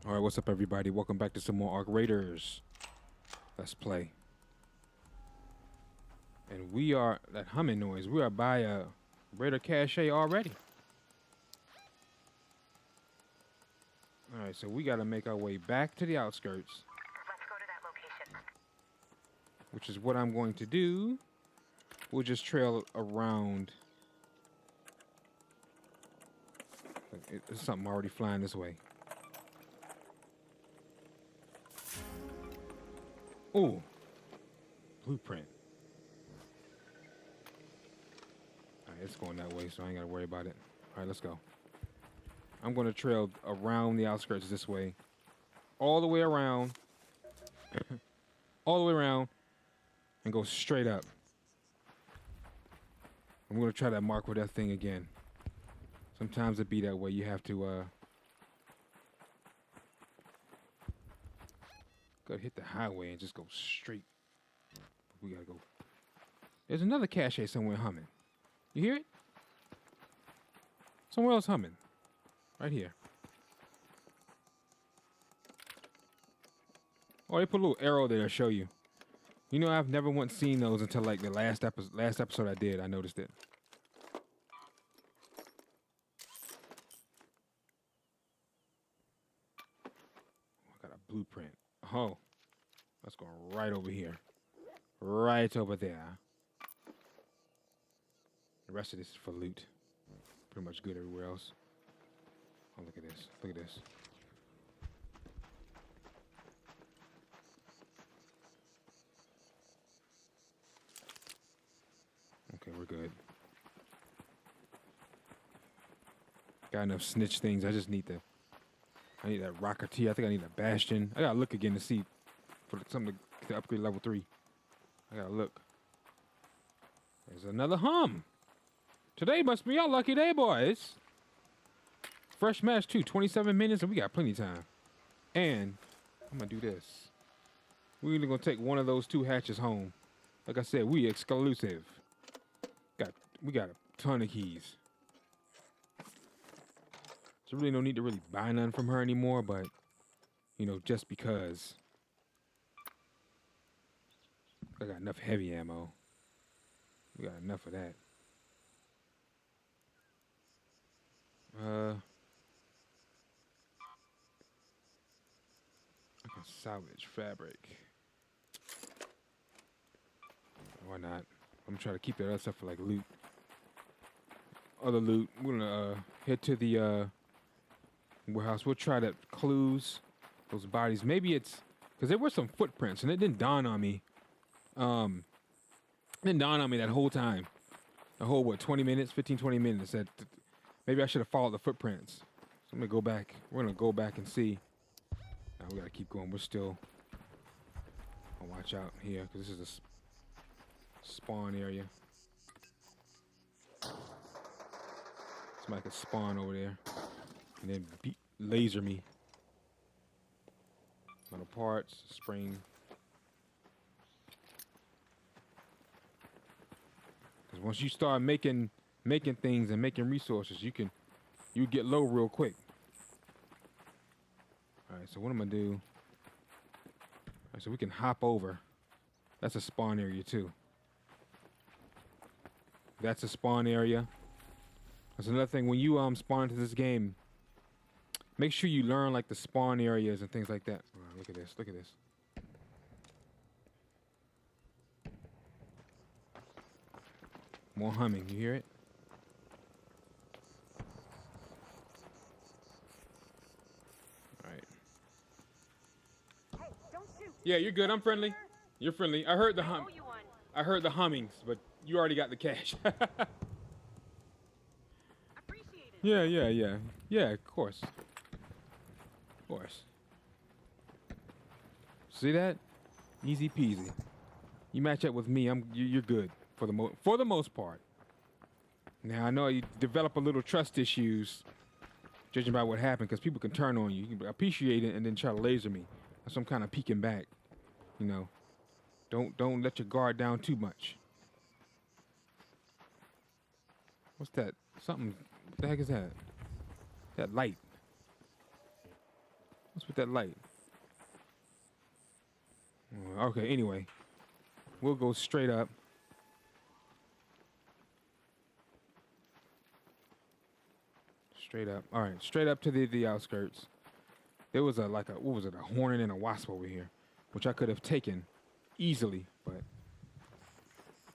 All right, what's up, everybody? Welcome back to some more Arc Raiders. Let's play. And we are, that humming noise, we are by a Raider cache already. All right, so we got to make our way back to the outskirts. Let's go to that location. Which is what I'm going to do. We'll just trail around. There's something already flying this way. Oh, blueprint. All right, it's going that way, so I ain't got to worry about it. All right, let's go. I'm going to trail around the outskirts this way. All the way around. All the way around. And go straight up. I'm going to try that mark with that thing again. Sometimes it be that way. You have to, gotta hit the highway and just go straight. We gotta go. There's another cache somewhere humming. You hear it? Somewhere else humming. Right here. Oh, they put a little arrow there to show you. You know, I've never once seen those until like the last episode I did. I noticed it. I got a blueprint. Oh, let's go right over here. Right over there. The rest of this is for loot. Pretty much good everywhere else. Oh, look at this. Look at this. Okay, we're good. Got enough snitch things. I just need I need that Rocketeer. I think I need a Bastion. I gotta look again to see for something to upgrade level 3. I gotta look. There's another hum. Today must be our lucky day, boys. Fresh match too, 27 minutes, and we got plenty of time. And I'm gonna do this. We're gonna take one of those 2 hatches home. Like I said, we exclusive. We got a ton of keys. So really no need to really buy none from her anymore, but you know, just because I got enough heavy ammo. We got enough of that. I can salvage fabric. Why not? I'm gonna try to keep that other stuff for like loot. Other loot. We're gonna head to the warehouse. We'll try to clues those bodies. Maybe it's because there were some footprints, and it didn't dawn on me. It didn't dawn on me that whole time. The whole 20 minutes, 15, 20 minutes. That maybe I should have followed the footprints. So I'm gonna go back. We're gonna go back and see. Now we gotta keep going. We're still. I'll watch out here because this is a spawn area. Somebody could spawn over there and then laser me. Metal parts, spring. Because once you start making things and making resources, you get low real quick. All right, so what I'm gonna do? All right, so we can hop over. That's a spawn area too. That's a spawn area. That's another thing. When you spawn into this game, make sure you learn like the spawn areas and things like that. All right, look at this. Look at this. More humming. You hear it? All right. Hey, don't shoot. Yeah, you're good. I'm friendly. You're friendly. I heard the hum. I heard the hummings, but you already got the cash. Appreciate it. Yeah. Yeah, of course. Of course. See that? Easy peasy. You match up with me, you're good for the most part. Now I know you develop a little trust issues, judging by what happened, because people can turn on you. You can appreciate it and then try to laser me. So I'm kind of peeking back. You know, don't let your guard down too much. What's that? Something. What the heck is that? That light. What's with that light? Okay, anyway. We'll go straight up. Straight up. All right, straight up to the outskirts. There was what was it, a hornet and a wasp over here, which I could have taken easily, but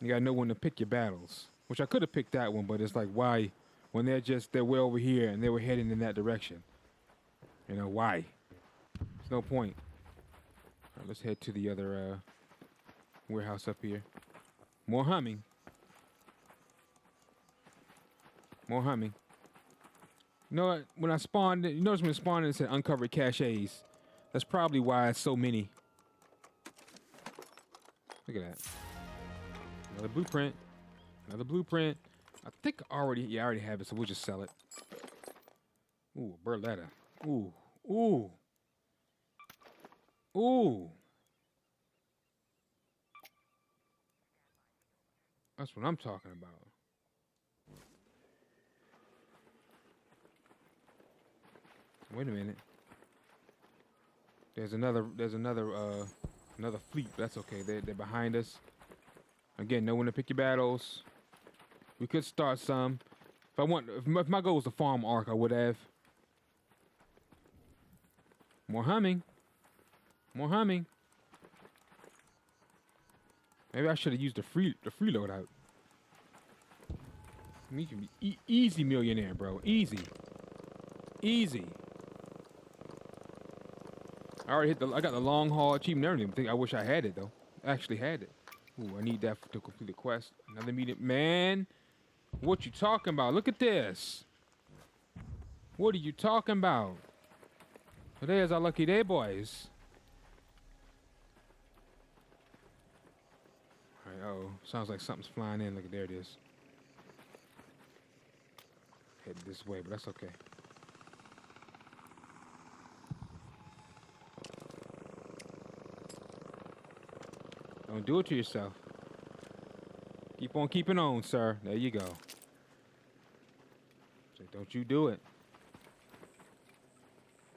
you gotta know when to pick your battles. Which I could have picked that one, but it's like, why? When they're way over here and they were heading in that direction. You know, why? There's no point. All right, let's head to the other warehouse up here. More humming. More humming. You know what? When I spawned, you notice when it spawned, it said uncovered caches. That's probably why it's so many. Look at that. Another blueprint. Another blueprint. I think I already have it, so we'll just sell it. Ooh, Berletta. Ooh. Ooh. Ooh. That's what I'm talking about. Wait a minute. There's another fleet, but that's okay. They're behind us. Again, know when to pick your battles. We could start some. If my goal was to farm Ark, I would have. More humming. More humming. Maybe I should have used the free loadout. You can be easy millionaire, bro. Easy. Easy. I already I got the long haul achievement and everything. I wish I had it though. I actually had it. Ooh, I need that to complete the quest. Another meeting. Man, what you talking about? Look at this. What are you talking about? Today's our lucky day, boys. Alright, uh-oh. Sounds like something's flying in. Look, there it is. Head this way, but that's okay. Don't do it to yourself. Keep on keeping on, sir. There you go. So don't you do it.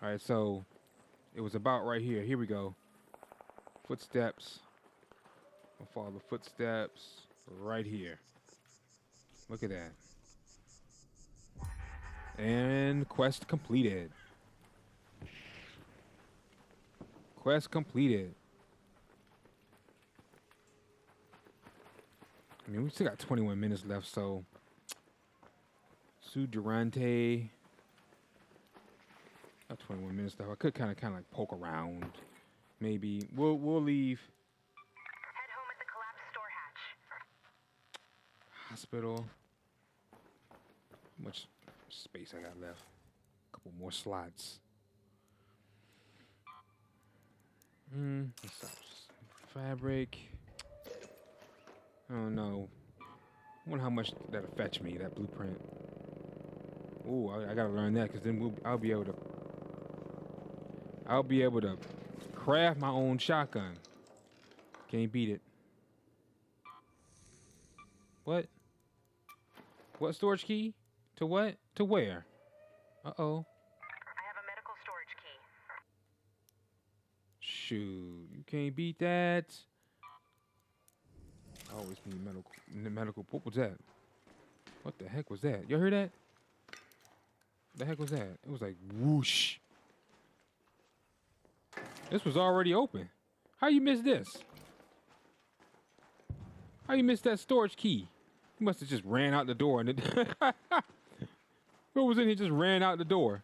All right, so it was about right here. Here we go. Footsteps. I'll follow the footsteps right here. Look at that. And quest completed. Quest completed. I mean, we still got 21 minutes left, so Sue Durante. Got 21 minutes left. I could kind of like poke around. Maybe we'll leave. Head home at the collapsed store hatch. Hospital. How much space I got left? A couple more slots. Fabric. Oh no. I wonder how much that'll fetch me, that blueprint. Ooh, I gotta learn that, because then I'll be able to craft my own shotgun. Can't beat it. What? What storage key? To what? To where? Uh-oh. I have a medical storage key. Shoot, you can't beat that. I always need medical. What was that? What the heck was that? You heard that? What the heck was that? It was like whoosh. This was already open. How you missed this? How you missed that storage key? You must have just ran out the door and what was in here just ran out the door.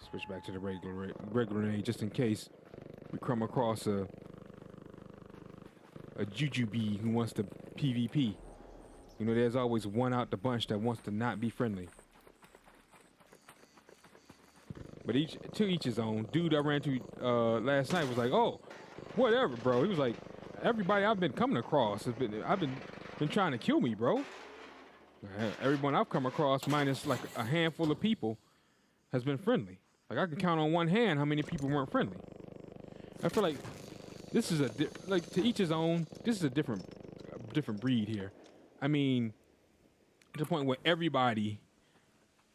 Switch back to the regular name just in case we come across a jujube who wants to PvP. You know, there's always one out the bunch that wants to not be friendly. But to each his own. Dude I ran to last night was like, oh, whatever, bro. He was like, everybody I've been coming across has been trying to kill me, bro. Everyone I've come across, minus like a handful of people, has been friendly. Like I can count on one hand how many people weren't friendly. I feel like this is like to each his own. This is a different breed here. I mean, to the point where everybody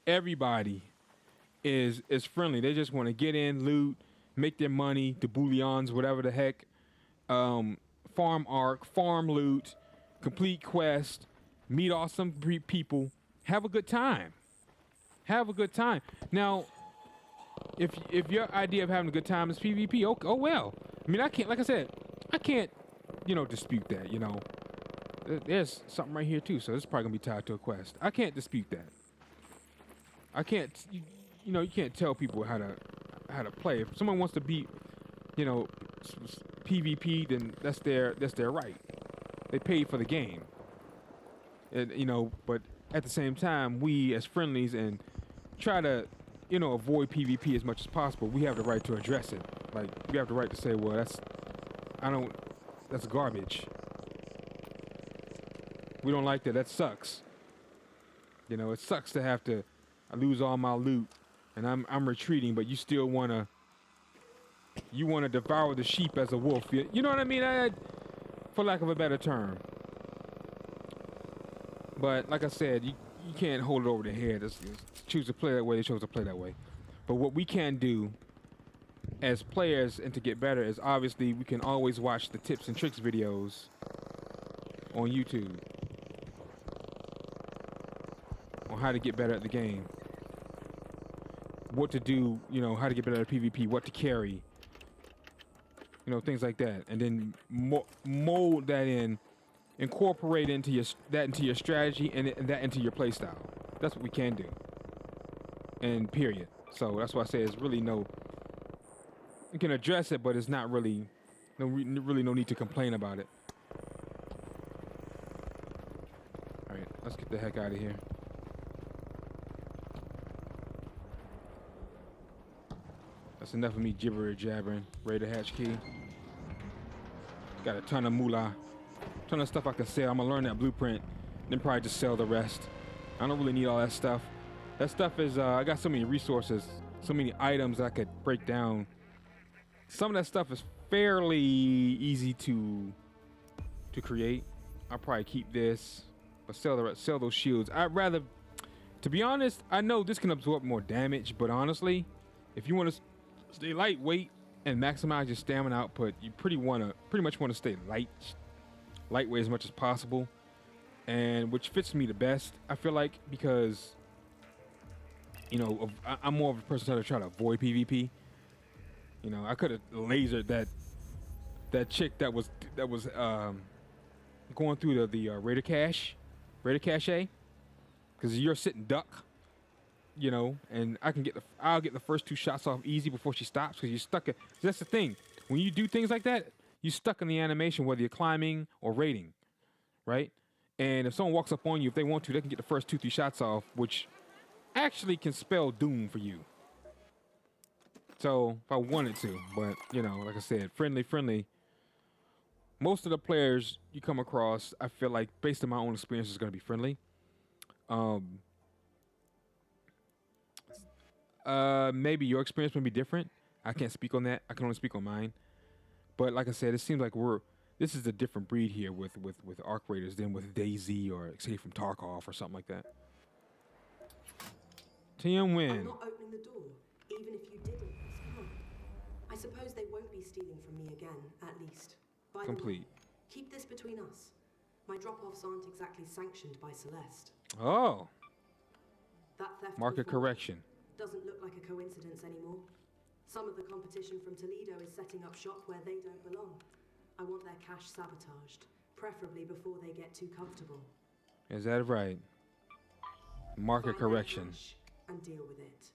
everybody is friendly. They just want to get in, loot, make their money, the bullions, whatever the heck. Farm arc, farm loot, complete quest, meet awesome people, have a good time. Have a good time. Now, if your idea of having a good time is PvP, oh well. I mean, I can't, like I said, I can't, dispute that. There's something right here too, so it's probably gonna be tied to a quest. I can't dispute that. I can't, you can't tell people how to play. If someone wants to beat, PvP, then that's their right. They paid for the game. And, but at the same time, we as friendlies and try to, avoid PvP as much as possible. We have the right to address it. Like, we have the right to say, well, that's garbage. We don't like that. That sucks. It sucks to have to lose all my loot and I'm retreating, but you still wanna devour the sheep as a wolf. You know what I mean? For lack of a better term. But like I said, you can't hold it over their head. It's choose to play that way, they chose to play that way. But what we can do as players and to get better is obviously we can always watch the tips and tricks videos on YouTube on how to get better at the game. What to do, how to get better at PvP, what to carry, things like that. And then mold that in, incorporate into your strategy and that into your playstyle. That's what we can do. And period. So that's why I say it's really you can address it, but it's not really, no need to complain about it. All right, let's get the heck out of here. That's enough of me jabbering. Ready to hatch key. Got a ton of moolah. Ton of stuff I can sell. I'm gonna learn that blueprint, then probably just sell the rest. I don't really need all that stuff. That stuff is, I got so many resources, so many items I could break down. Some of that stuff is fairly easy to create. I'll probably keep this, but sell those shields. I'd rather, to be honest, I know this can absorb more damage, but honestly, if you want to stay lightweight and maximize your stamina output, you pretty much want to stay lightweight as much as possible, and which fits me the best, I feel like, because I'm more of a person to try to avoid PvP. I could have lasered that chick that was going through the raider cache, because you're sitting duck, and I'll get the first 2 shots off easy before she stops, because you're stuck. That's the thing. When you do things like that, you're stuck in the animation, whether you're climbing or raiding, right? And if someone walks up on you, if they want to, they can get the first 2-3 shots off, which actually can spell doom for you. So if I wanted to, but like I said, friendly. Most of the players you come across, I feel like, based on my own experience, is going to be friendly. Maybe your experience may be different. I can't speak on that. I can only speak on mine. But like I said, it seems like this is a different breed here with Arc Raiders than with DayZ or Escape from Tarkov or something like that. TM win. I'm not opening the door, even if you didn't. Come on. I suppose they won't be stealing from me again, at least. By Complete. The way, keep this between us. My drop-offs aren't exactly sanctioned by Celeste. Oh. That theft Market before correction. doesn't look like a coincidence anymore. Some of the competition from Toledo is setting up shop where they don't belong. I want their cash sabotaged, preferably before they get too comfortable. Is that right? Market Find their correction. cash and deal with it.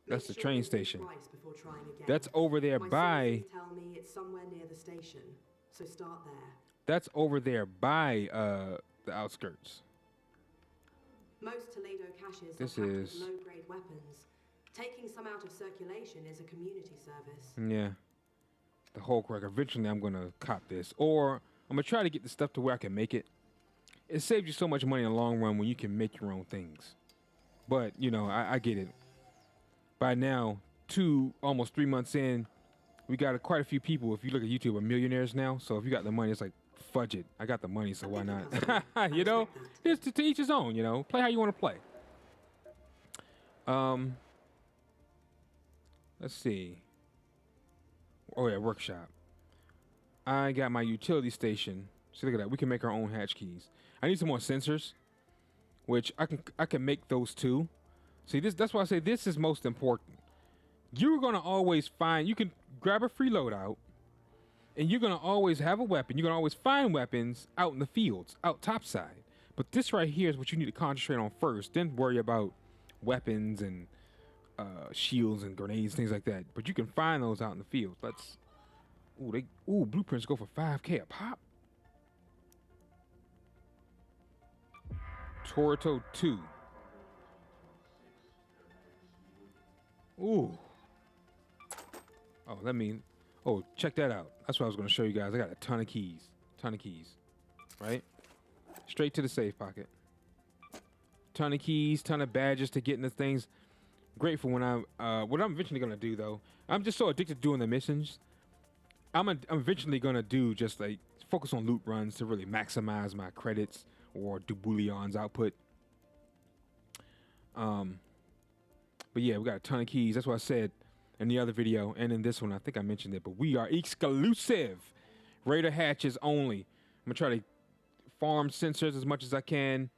That's Make the sure train you think station. twice before trying again. That's over there My by. sources tell me it's somewhere near the station, so start there. That's over there by the outskirts. Most Toledo caches This are packed with is- low-grade weapons. Taking some out of circulation is a community service. Yeah. The whole crack. Eventually, I'm gonna cop this, or I'm gonna try to get the stuff to where I can make it. It saves you so much money in the long run when you can make your own things. But I get it. By now, almost 3 months in, we got quite a few people. If you look at YouTube, are millionaires now. So if you got the money, it's like, fudge it. I got the money, so why not? It's to each his own. Play how you want to play. Um, let's see. Oh yeah, workshop. I got my utility station. See, look at that. We can make our own hatch keys. I need some more sensors, which I can make those too. See, that's why I say this is most important. You're gonna always find. You can grab a free loadout, and you're gonna always have a weapon. You're gonna always find weapons out in the fields, out topside. But this right here is what you need to concentrate on first. Then worry about weapons and shields and grenades, things like that. But you can find those out in the fields. Let's. Blueprints go for 5K a pop. Toronto 2. Ooh. Check that out. That's what I was going to show you guys. I got a ton of keys. Right? Straight to the safe pocket. Ton of keys, ton of badges to get into things. Great for when what I'm eventually going to do, though. I'm just so addicted to doing the missions. I'm eventually going to do just like focus on loot runs to really maximize my credits or do Boolean's output. But yeah, we got a ton of keys. That's what I said in the other video and in this one. I think I mentioned it, but we are exclusive. Raider hatches only. I'm gonna try to farm sensors as much as I can.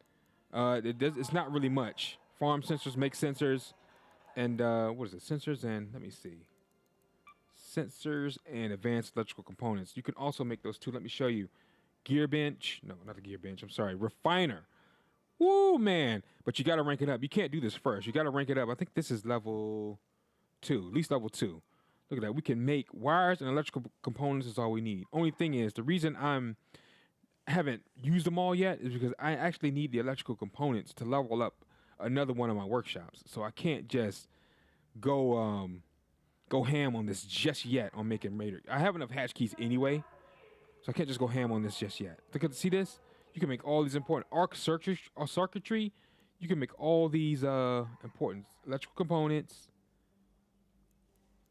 It's not really much. Farm sensors, make sensors, and what is it? Sensors and let me see. Sensors and advanced electrical components. You can also make those too. Let me show you. Gearbench. No, not a gearbench. I'm sorry. Refiner. Woo, man. But you got to rank it up. You can't do this first. You got to rank it up. I think this is level 2, at least level 2. Look at that. We can make wires and electrical components is all we need. Only thing is, the reason haven't used them all yet is because I actually need the electrical components to level up another one of my workshops. So I can't just go ham on this just yet on making Raider. I have enough hatch keys anyway, so I can't just go ham on this just yet. Because see this? You can make all these important circuitry. You can make all these important electrical components,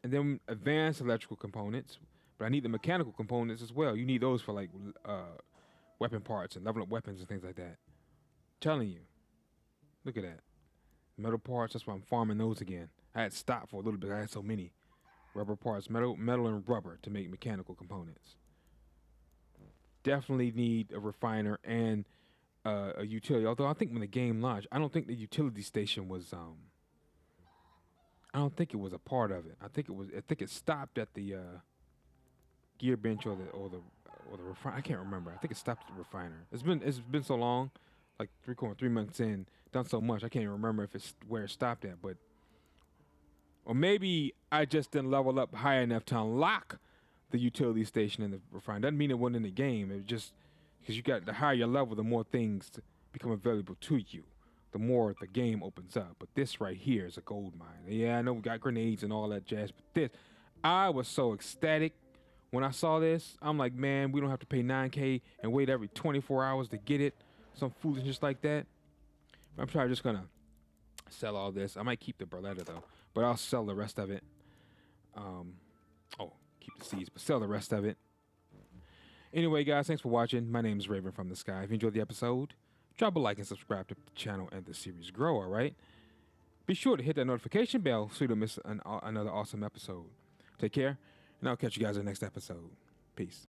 and then advanced electrical components. But I need the mechanical components as well. You need those for like weapon parts and leveling up weapons and things like that. Telling you, look at that. Metal parts. That's why I'm farming those again. I had stopped for a little bit. I had so many rubber parts, metal and rubber to make mechanical components. Definitely need a refiner and a utility. Although I think when the game launched, I don't think the utility station was. I don't think it was a part of it. I think it stopped at the gear bench or the refiner. I can't remember. I think it stopped at the refiner. It's been so long, like 3 months in, done so much. I can't even remember if it's where it stopped at. But or maybe I just didn't level up high enough to unlock the utility station and the refiner. Doesn't mean it wasn't in the game. It was just because you got the higher your level, the more things become available to you, the more the game opens up. But this right here is a gold mine. Yeah, I know we got grenades and all that jazz, but this, I was so ecstatic when I saw this. I'm like, man, we don't have to pay 9K and wait every 24 hours to get it. Some foolishness like that. I'm probably just gonna sell all this. I might keep the Berletta though, but I'll sell the rest of it. Keep the seeds, but sell the rest of it. Anyway, guys, thanks for watching. My name is Raven from the Sky. If you enjoyed the episode, drop a like and subscribe to the channel and the series grow, all right? Be sure to hit that notification bell so you don't miss another awesome episode. Take care, and I'll catch you guys in the next episode. Peace.